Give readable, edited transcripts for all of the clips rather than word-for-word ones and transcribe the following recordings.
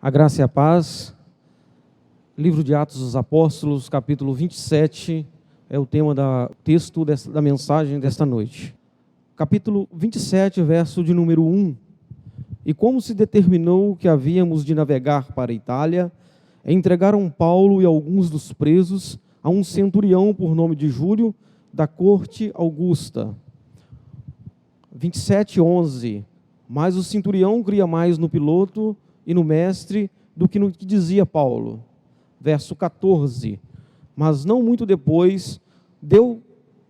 A graça e a paz. Livro de Atos dos Apóstolos, capítulo 27, é o tema do texto da mensagem desta noite. Capítulo 27, verso de número 1. E como se determinou que havíamos de navegar para a Itália, entregaram Paulo e alguns dos presos a um centurião por nome de Júlio, da corte Augusta. 27:11. Mas o centurião cria mais no piloto e no mestre do que no que dizia Paulo. Verso 14. Mas não muito depois, deu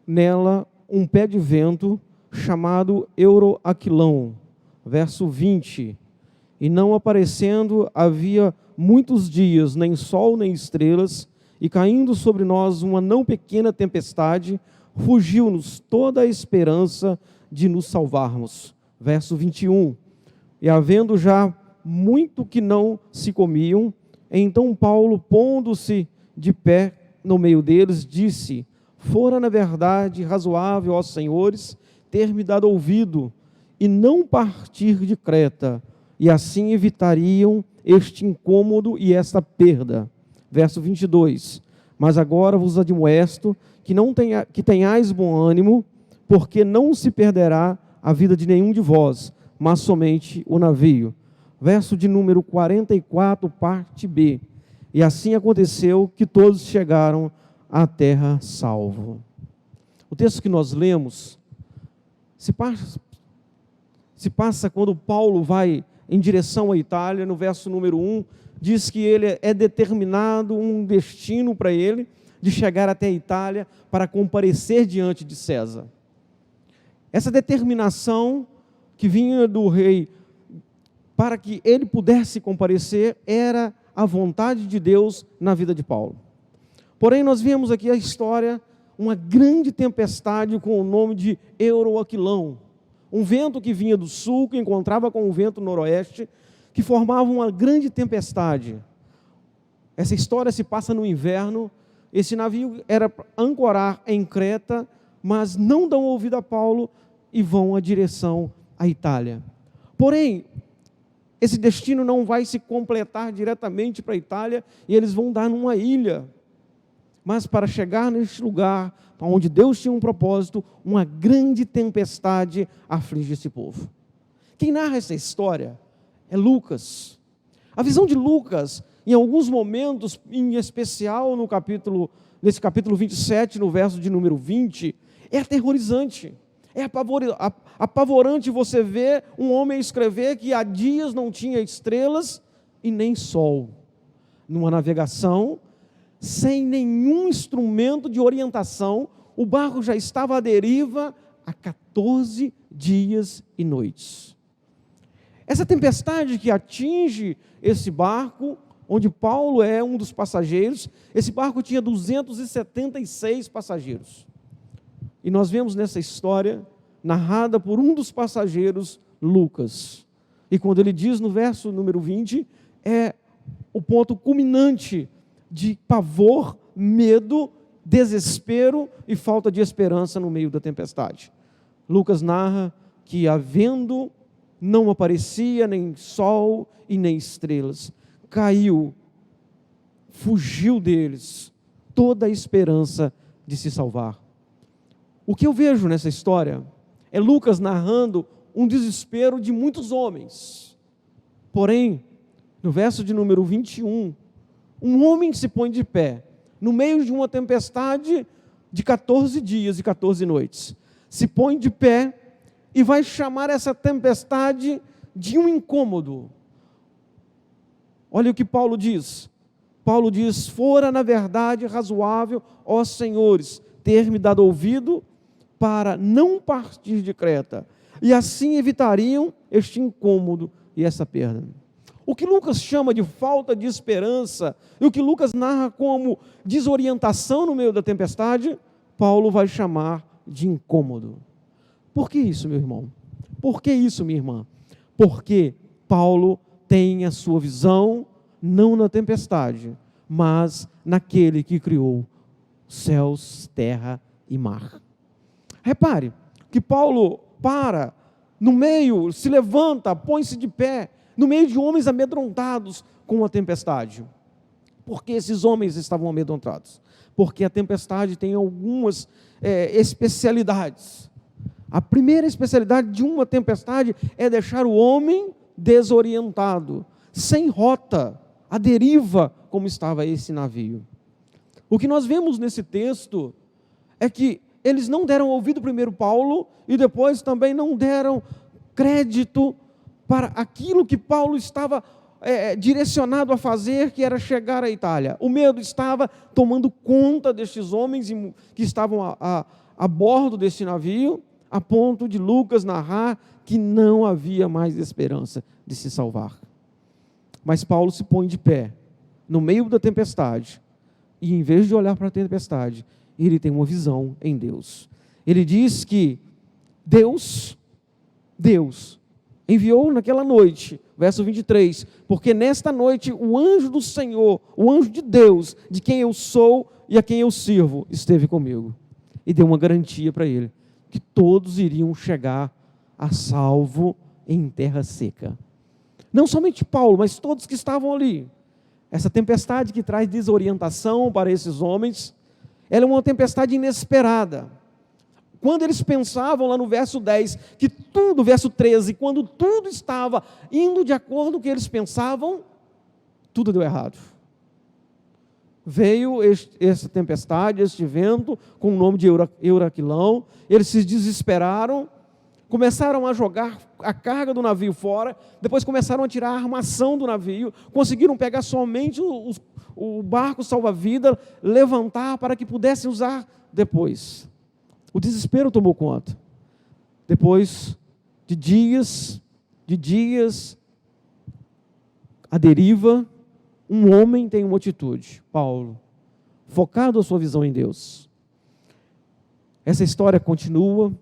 nela um pé de vento chamado Euroaquilão. Verso 20. E não aparecendo havia muitos dias, nem sol nem estrelas, e caindo sobre nós uma não pequena tempestade, fugiu-nos toda a esperança de nos salvarmos. Verso 21. E havendo já muito que não se comiam, então Paulo, pondo-se de pé no meio deles, disse: fora na verdade razoável, ó senhores, ter-me dado ouvido, e não partir de Creta, e assim evitariam este incômodo e esta perda. Verso 22. Mas agora vos admoesto que tenhais bom ânimo, porque não se perderá a vida de nenhum de vós, mas somente o navio. Verso de número 44, parte B. E assim aconteceu que todos chegaram à terra salvo. O texto que nós lemos se passa quando Paulo vai em direção à Itália. No verso número 1, diz que ele é determinado um destino para ele, de chegar até a Itália para comparecer diante de César. Essa determinação que vinha do rei para que ele pudesse comparecer era a vontade de Deus na vida de Paulo. Porém, nós vemos aqui a história, uma grande tempestade com o nome de Euroaquilão. Um vento que vinha do sul, que encontrava com o vento noroeste, que formava uma grande tempestade. Essa história se passa no inverno. Esse navio era para ancorar em Creta, mas não dão ouvido a Paulo e vão à direção à Itália. Porém, esse destino não vai se completar diretamente para a Itália, e eles vão dar numa ilha. Mas para chegar neste lugar, onde Deus tinha um propósito, uma grande tempestade aflige esse povo. Quem narra essa história é Lucas. A visão de Lucas, em alguns momentos, em especial nesse capítulo 27, no verso de número 20, é aterrorizante. É apavorante você ver um homem escrever que há dias não tinha estrelas e nem sol. Numa navegação, sem nenhum instrumento de orientação, o barco já estava à deriva há 14 dias e noites. Essa tempestade que atinge esse barco, onde Paulo é um dos passageiros, esse barco tinha 276 passageiros. E nós vemos nessa história, narrada por um dos passageiros, Lucas. E quando ele diz no verso número 20, é o ponto culminante de pavor, medo, desespero e falta de esperança no meio da tempestade. Lucas narra que, havendo não aparecia nem sol e nem estrelas, caiu, fugiu deles toda a esperança de se salvar. O que eu vejo nessa história é Lucas narrando um desespero de muitos homens. Porém, no verso de número 21, um homem se põe de pé, no meio de uma tempestade de 14 dias e 14 noites. Se põe de pé e vai chamar essa tempestade de um incômodo. Olha o que Paulo diz. Paulo diz: fora na verdade razoável, ó senhores, ter-me dado ouvido, para não partir de Creta, e assim evitariam este incômodo e essa perda. O que Lucas chama de falta de esperança, e o que Lucas narra como desorientação no meio da tempestade, Paulo vai chamar de incômodo. Por que isso, meu irmão? Por que isso, minha irmã? Porque Paulo tem a sua visão não na tempestade, mas naquele que criou céus, terra e mar. Repare que Paulo no meio, se levanta, põe-se de pé, no meio de homens amedrontados, com a tempestade? Por que esses homens estavam amedrontados? Porque a tempestade tem algumas especialidades. A primeira especialidade de uma tempestade é deixar o homem desorientado, sem rota, à deriva, como estava esse navio. O que nós vemos nesse texto é que eles não deram ouvido primeiro Paulo e depois também não deram crédito para aquilo que Paulo estava direcionado a fazer, que era chegar à Itália. O medo estava tomando conta destes homens que estavam a bordo deste navio, a ponto de Lucas narrar que não havia mais esperança de se salvar. Mas Paulo se põe de pé, no meio da tempestade, e em vez de olhar para a tempestade, ele tem uma visão em Deus. Ele diz que Deus enviou naquela noite, verso 23, porque nesta noite o anjo do Senhor, o anjo de Deus, de quem eu sou e a quem eu sirvo, esteve comigo. E deu uma garantia para ele, que todos iriam chegar a salvo em terra seca. Não somente Paulo, mas todos que estavam ali. Essa tempestade que traz desorientação para esses homens, ela é uma tempestade inesperada. Quando eles pensavam lá no verso 10, que tudo, verso 13, quando tudo estava indo de acordo com o que eles pensavam, tudo deu errado. Veio essa tempestade, este vento, com o nome de Euraquilão, eles se desesperaram, começaram a jogar a carga do navio fora, depois começaram a tirar a armação do navio, conseguiram pegar somente o barco salva-vida, levantar para que pudessem usar depois. O desespero tomou conta. Depois de dias, a deriva, um homem tem uma atitude, Paulo, focado a sua visão em Deus. Essa história continua,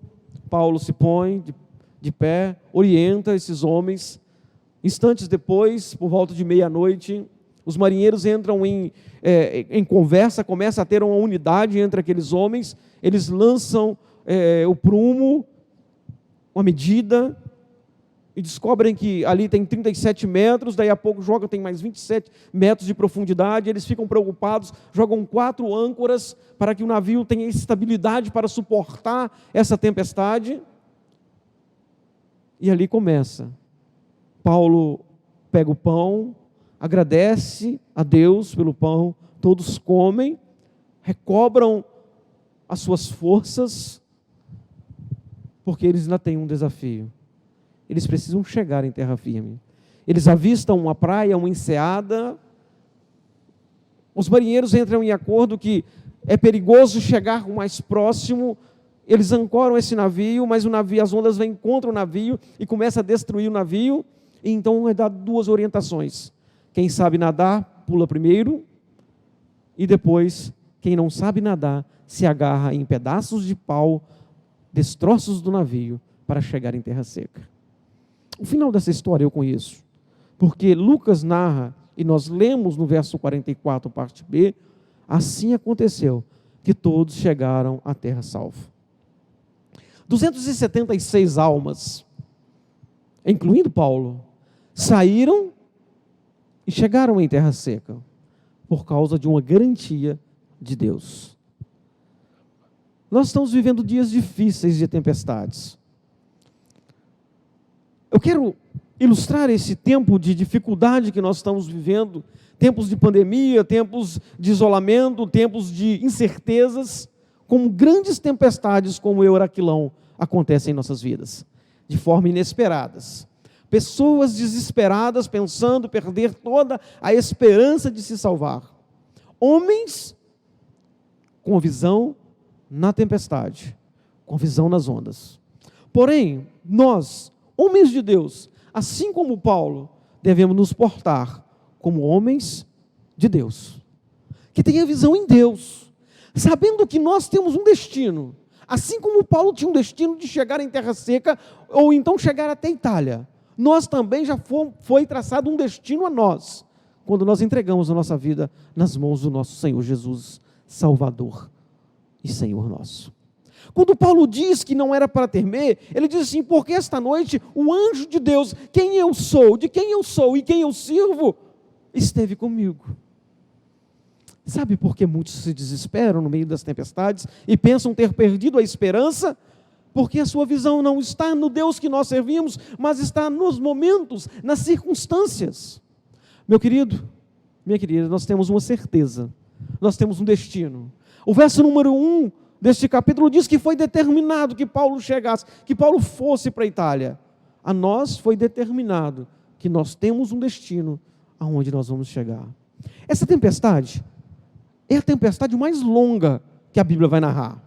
Paulo se põe de pé, orienta esses homens. Instantes depois, por volta de meia-noite, os marinheiros entram em conversa, começa a ter uma unidade entre aqueles homens, eles lançam o prumo, uma medida, e descobrem que ali tem 37 metros, daí a pouco tem mais 27 metros de profundidade, eles ficam preocupados, jogam 4 âncoras para que o navio tenha estabilidade para suportar essa tempestade, e ali começa. Paulo pega o pão, agradece a Deus pelo pão, todos comem, recobram as suas forças, porque eles ainda têm um desafio. Eles precisam chegar em terra firme. Eles avistam uma praia, uma enseada. Os marinheiros entram em acordo que é perigoso chegar o mais próximo. Eles ancoram esse navio, mas as ondas vêm contra o navio e começam a destruir o navio. E então é dado 2 orientações. Quem sabe nadar, pula primeiro. E depois, quem não sabe nadar, se agarra em pedaços de pau, destroços do navio, para chegar em terra seca. O final dessa história eu conheço, porque Lucas narra, e nós lemos no verso 44, parte B, assim aconteceu, que todos chegaram à terra salva. 276 almas, incluindo Paulo, saíram e chegaram em terra seca, por causa de uma garantia de Deus. Nós estamos vivendo dias difíceis de tempestades. Eu quero ilustrar esse tempo de dificuldade que nós estamos vivendo, tempos de pandemia, tempos de isolamento, tempos de incertezas, como grandes tempestades como o Euraquilão acontecem em nossas vidas, de forma inesperadas. Pessoas desesperadas, pensando perder toda a esperança de se salvar. Homens com visão na tempestade, com visão nas ondas. Porém, nós, homens de Deus, assim como Paulo, devemos nos portar como homens de Deus, que tenha visão em Deus, sabendo que nós temos um destino, assim como Paulo tinha um destino de chegar em terra seca, ou então chegar até a Itália, nós também já foi traçado um destino a nós, quando nós entregamos a nossa vida nas mãos do nosso Senhor Jesus, Salvador e Senhor nosso. Quando Paulo diz que não era para temer, ele diz assim, porque esta noite o anjo de Deus, quem eu sou, de quem eu sou e quem eu sirvo, esteve comigo. Sabe por que muitos se desesperam no meio das tempestades e pensam ter perdido a esperança? Porque a sua visão não está no Deus que nós servimos, mas está nos momentos, nas circunstâncias. Meu querido, minha querida, nós temos uma certeza, nós temos um destino. O verso número 1 deste capítulo diz que foi determinado que Paulo chegasse, que Paulo fosse para a Itália. A nós foi determinado que nós temos um destino aonde nós vamos chegar. Essa tempestade é a tempestade mais longa que a Bíblia vai narrar.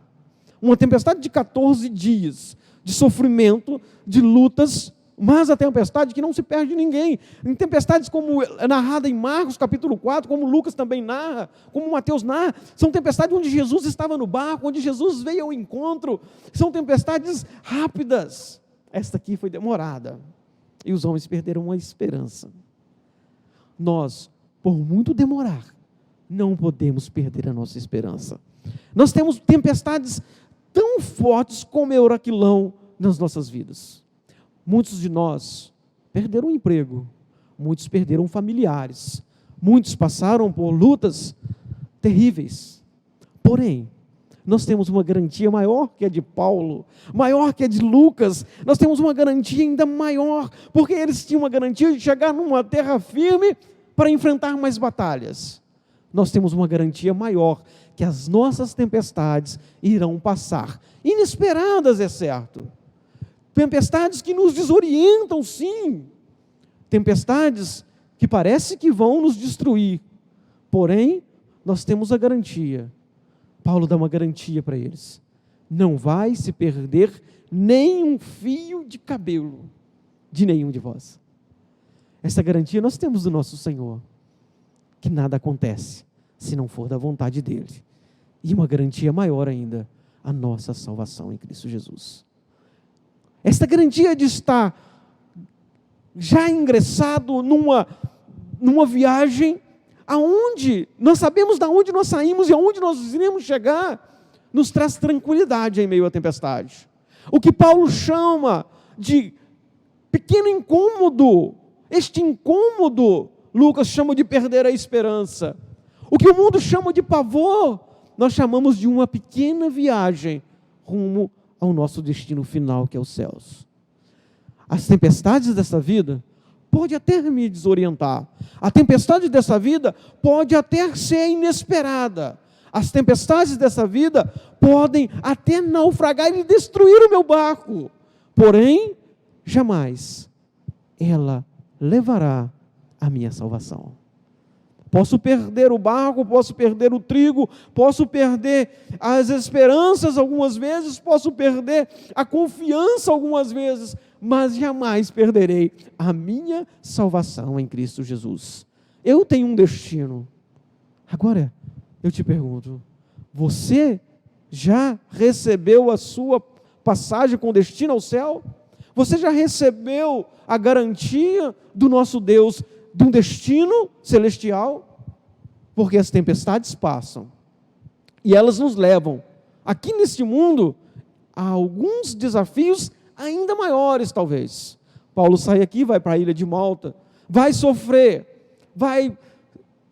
Uma tempestade de 14 dias, de sofrimento, de lutas, mas a tempestade que não se perde ninguém. Em tempestades como é narrada em Marcos capítulo 4, como Lucas também narra, como Mateus narra, são tempestades onde Jesus estava no barco, onde Jesus veio ao encontro, são tempestades rápidas. Esta aqui foi demorada, e os homens perderam a esperança. Nós, por muito demorar, não podemos perder a nossa esperança. Nós temos tempestades tão fortes como Euraquilão nas nossas vidas. Muitos de nós perderam o emprego, muitos perderam familiares, muitos passaram por lutas terríveis. Porém, nós temos uma garantia maior que a de Paulo, maior que a de Lucas. Nós temos uma garantia ainda maior, porque eles tinham uma garantia de chegar numa terra firme para enfrentar mais batalhas. Nós temos uma garantia maior, que as nossas tempestades irão passar. Inesperadas, é certo. Tempestades que nos desorientam, sim. Tempestades que parece que vão nos destruir. Porém, nós temos a garantia. Paulo dá uma garantia para eles. Não vai se perder nem um fio de cabelo de nenhum de vós. Essa garantia nós temos do nosso Senhor. Que nada acontece se não for da vontade dEle. E uma garantia maior ainda, a nossa salvação em Cristo Jesus. Esta garantia de estar já ingressado numa viagem aonde nós sabemos de onde nós saímos e aonde nós iremos chegar, nos traz tranquilidade em meio à tempestade. O que Paulo chama de pequeno incômodo, este incômodo, Lucas chama de perder a esperança. O que o mundo chama de pavor, nós chamamos de uma pequena viagem rumo ao nosso destino final, que é os céus. As tempestades dessa vida pode até me desorientar. A tempestade dessa vida pode até ser inesperada. As tempestades dessa vida podem até naufragar e destruir o meu barco. Porém, jamais ela levará a minha salvação. Posso perder o barco, posso perder o trigo, posso perder as esperanças algumas vezes, posso perder a confiança algumas vezes, mas jamais perderei a minha salvação em Cristo Jesus. Eu tenho um destino. Agora, eu te pergunto, você já recebeu a sua passagem com destino ao céu? Você já recebeu a garantia do nosso Deus de um destino celestial? Porque as tempestades passam e elas nos levam aqui neste mundo a alguns desafios ainda maiores talvez. Paulo sai aqui, vai para a ilha de Malta, vai sofrer,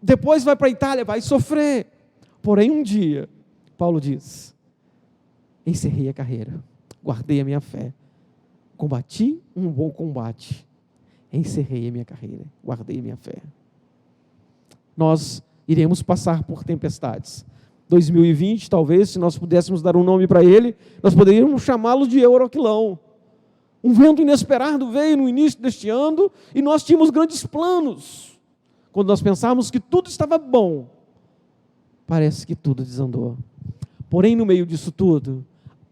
depois vai para a Itália, vai sofrer. Porém um dia, Paulo diz, encerrei a carreira, guardei a minha fé, combati um bom combate, encerrei a minha carreira, guardei a minha fé. Nós iremos passar por tempestades. 2020, talvez, se nós pudéssemos dar um nome para ele, nós poderíamos chamá-lo de Euraquilão. Um vento inesperado veio no início deste ano e nós tínhamos grandes planos. Quando nós pensávamos que tudo estava bom, parece que tudo desandou. Porém, no meio disso tudo,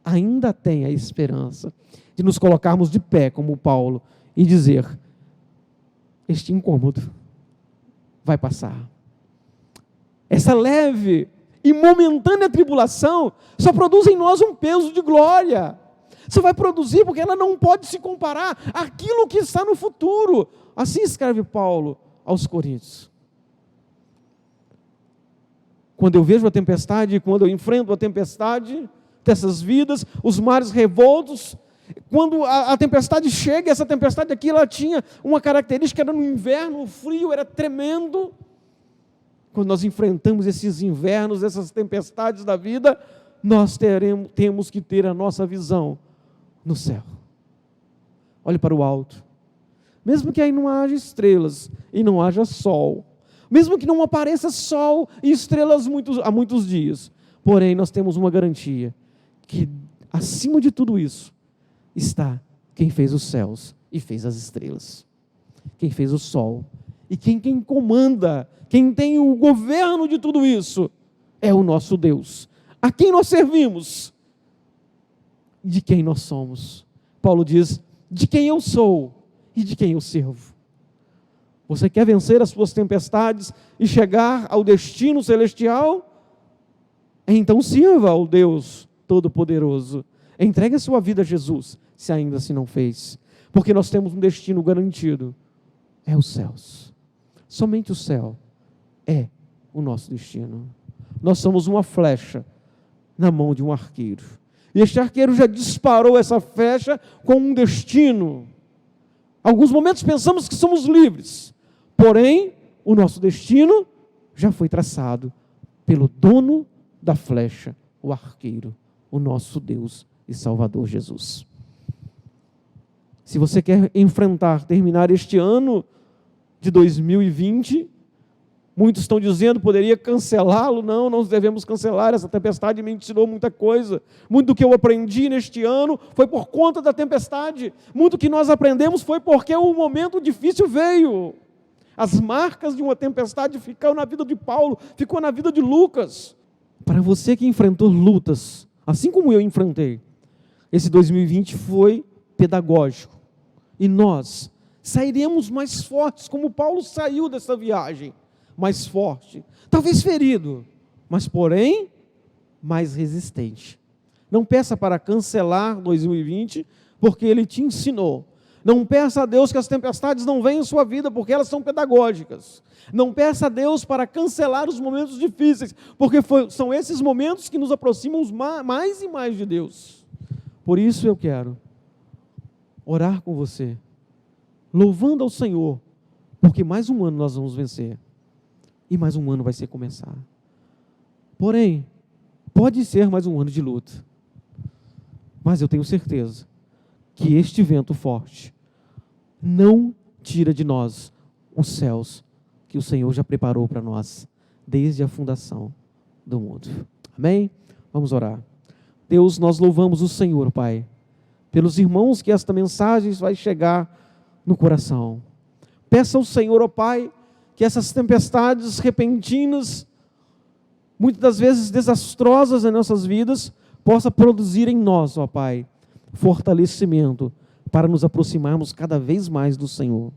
ainda tem a esperança de nos colocarmos de pé, como Paulo, e dizer, este incômodo vai passar. Essa leve e momentânea tribulação só produz em nós um peso de glória. Só vai produzir porque ela não pode se comparar àquilo que está no futuro. Assim escreve Paulo aos Coríntios. Quando eu vejo a tempestade, quando eu enfrento a tempestade dessas vidas, os mares revoltos, Quando a tempestade chega, essa tempestade aqui, ela tinha uma característica, era no inverno, o frio era tremendo. Quando nós enfrentamos esses invernos, essas tempestades da vida, nós temos que ter a nossa visão no céu. Olhe para o alto. Mesmo que aí não haja estrelas e não haja sol, mesmo que não apareça sol e estrelas há muitos dias, porém nós temos uma garantia, que acima de tudo isso está quem fez os céus e fez as estrelas, quem fez o sol, e quem comanda, quem tem o governo de tudo isso, é o nosso Deus, a quem nós servimos, de quem nós somos. Paulo diz, de quem eu sou e de quem eu sirvo. Você quer vencer as suas tempestades e chegar ao destino celestial? Então sirva ao Deus Todo-Poderoso. Entregue a sua vida a Jesus, se ainda assim não fez. Porque nós temos um destino garantido. É os céus. Somente o céu é o nosso destino. Nós somos uma flecha na mão de um arqueiro. E este arqueiro já disparou essa flecha com um destino. Alguns momentos pensamos que somos livres. Porém, o nosso destino já foi traçado pelo dono da flecha, o arqueiro, o nosso Deus e Salvador Jesus. Se você quer terminar este ano de 2020, muitos estão dizendo que poderia cancelá-lo. Não, não devemos cancelar. Essa tempestade me ensinou muita coisa. Muito do que eu aprendi neste ano foi por conta da tempestade. Muito do que nós aprendemos foi porque o momento difícil veio. As marcas de uma tempestade ficaram na vida de Paulo, ficou na vida de Lucas. Para você que enfrentou lutas, assim como eu enfrentei, esse 2020 foi pedagógico. E nós sairemos mais fortes, como Paulo saiu dessa viagem. Mais forte, talvez ferido, mas porém, mais resistente. Não peça para cancelar 2020, porque Ele te ensinou. Não peça a Deus que as tempestades não venham em sua vida, porque elas são pedagógicas. Não peça a Deus para cancelar os momentos difíceis, porque são esses momentos que nos aproximam mais e mais de Deus. Por isso eu quero orar com você, louvando ao Senhor, porque mais um ano nós vamos vencer. E mais um ano vai ser começar. Porém, pode ser mais um ano de luta. Mas eu tenho certeza que este vento forte não tira de nós os céus que o Senhor já preparou para nós desde a fundação do mundo. Amém? Vamos orar. Deus, nós louvamos o Senhor, Pai, pelos irmãos que esta mensagem vai chegar no coração. Peça ao Senhor, ó Pai, que essas tempestades repentinas, muitas das vezes desastrosas em nossas vidas, possa produzir em nós, ó Pai, fortalecimento para nos aproximarmos cada vez mais do Senhor.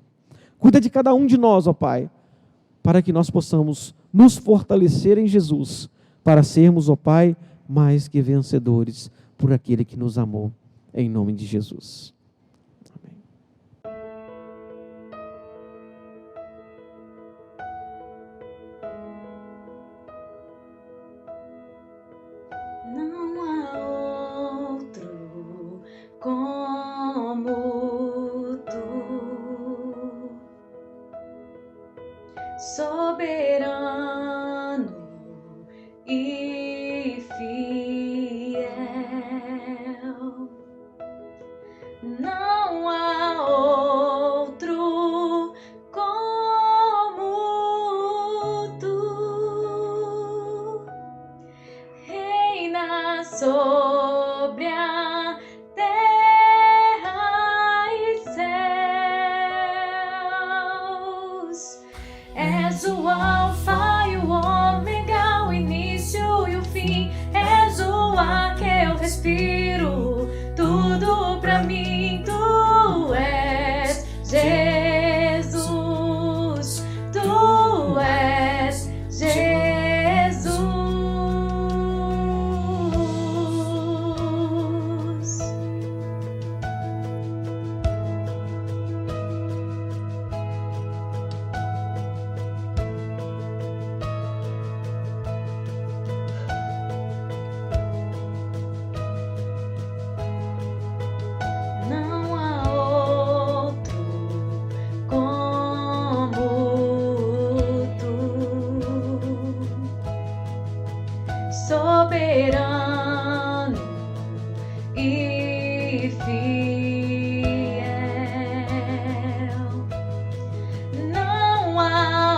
Cuida de cada um de nós, ó Pai, para que nós possamos nos fortalecer em Jesus, para sermos, ó Pai, mais que vencedores por aquele que nos amou, em nome de Jesus. Soberano e fiel, não há outro como tu, reina sobre a terra e céus. És o alfa e o ômega, o início e o fim. És o ar que eu respiro, tudo pra mim. Tu és Jesus, tu és Jesus. soberano e fiel. Não há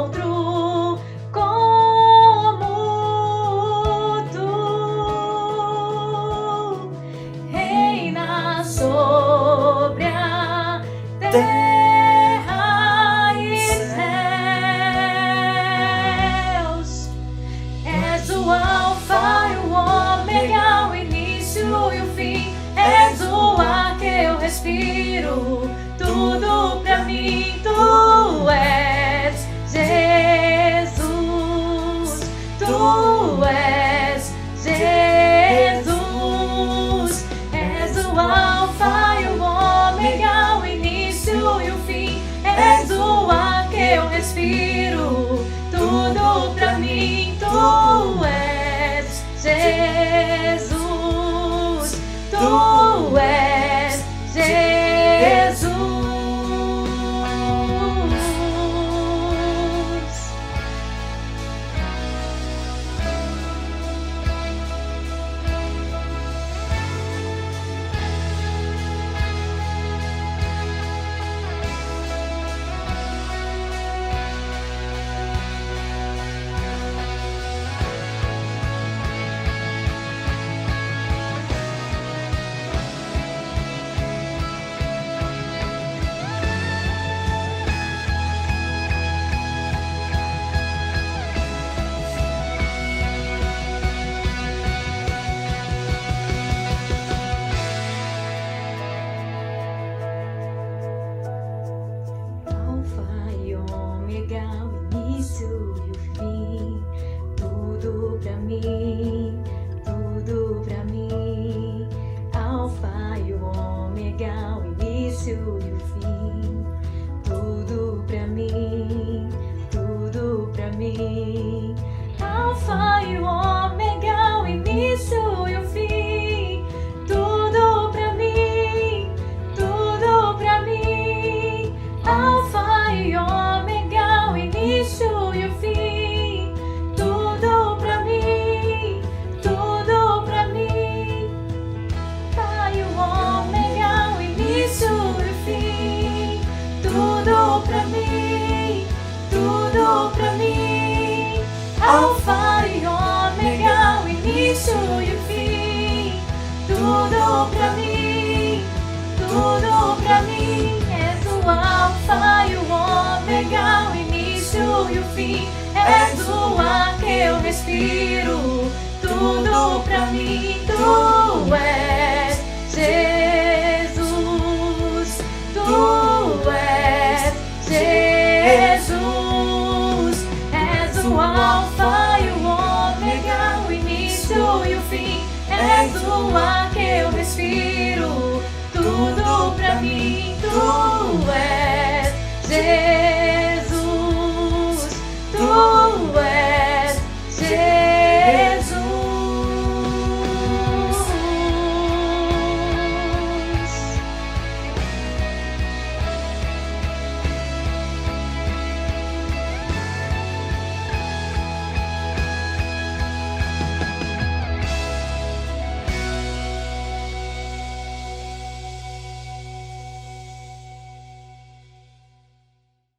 outro como tu, reina sobre a terra e céus. És o alfa e o ômega, o início e o fim. És o ar que eu respiro, tudo pra mim. Tu és Jesus, tu és Jesus. És o alfa e o ômega, o início e o fim. És o ar que eu respiro, tudo pra mim. Tu és Jesus, tu és Jesus. Alfa e ômega, o início e o fim. Tudo pra mim, tudo pra mim. Alfa e o ômega, o início e o fim. Tudo pra mim, tudo pra mim. Alfa e o ômega, o início e o fim. Tudo pra mim, tudo pra mim. Alfa e ômega, o início e o fim. Tudo pra mim, tudo pra mim. Alfa e o ômega, o início e o fim. Tudo pra mim, tudo pra mim. Alfa e ômega, o início e o fim. Tudo pra mim, tudo pra mim. És o alfa e o ômega, o início e o fim. És o ar que eu respiro, tudo pra mim. Tu és